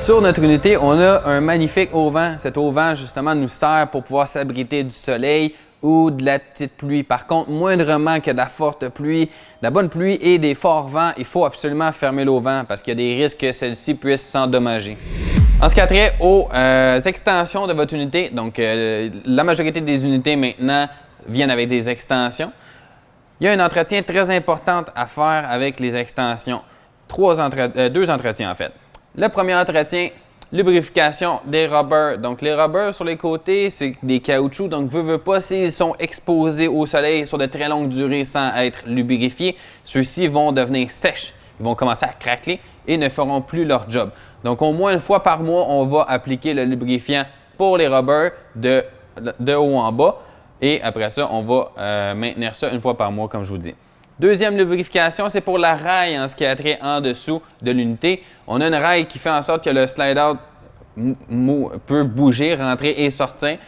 Sur notre unité, on a un magnifique auvent. Cet auvent, justement, nous sert pour pouvoir s'abriter du soleil ou de la petite pluie. Par contre, moindrement que de la forte pluie, de la bonne pluie et des forts vents, il faut absolument fermer l'auvent parce qu'il y a des risques que celle-ci puisse s'endommager. En ce qui a trait aux extensions de votre unité, donc la majorité des unités maintenant viennent avec des extensions. Il y a un entretien très important à faire avec les extensions. Deux entretiens en fait. Le premier entretien, lubrification des rubbers. Donc les rubbers sur les côtés, c'est des caoutchoucs. Donc veux pas, s'ils sont exposés au soleil sur de très longues durées sans être lubrifiés, ceux-ci vont devenir sèches. Ils vont commencer à craquer et ne feront plus leur job. Donc au moins une fois par mois, on va appliquer le lubrifiant pour les rubbers de haut en bas. Et après ça, on va maintenir ça une fois par mois, comme je vous dis. Deuxième lubrification, c'est pour la raille en ce qui a trait en dessous de l'unité. On a une raille qui fait en sorte que le slide-out peut bouger, rentrer et sortir.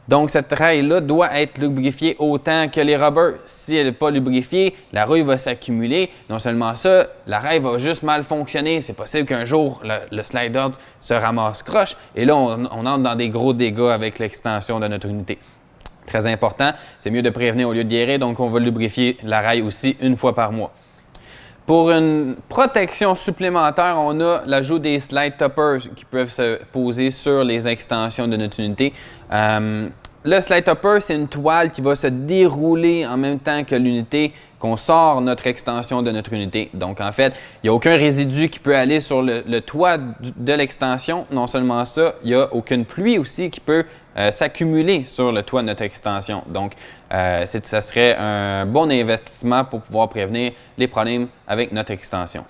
Donc, cette raille-là doit être lubrifiée autant que les rubbers. Si elle n'est pas lubrifiée, la rouille va s'accumuler. Non seulement ça, la raille va juste mal fonctionner. C'est possible qu'un jour, le slide-out se ramasse croche. Et là, on entre dans des gros dégâts avec l'extension de notre unité. Très important, c'est mieux de prévenir au lieu de guérir, donc on va lubrifier la raille aussi une fois par mois. Pour une protection supplémentaire, on a l'ajout des slide toppers qui peuvent se poser sur les extensions de notre unité. Le slide topper, c'est une toile qui va se dérouler en même temps que l'unité, qu'on sort notre extension de notre unité. Donc en fait, il n'y a aucun résidu qui peut aller sur le toit de l'extension. Non seulement ça, il n'y a aucune pluie aussi qui peut s'accumuler sur le toit de notre extension. Donc, ça serait un bon investissement pour pouvoir prévenir les problèmes avec notre extension.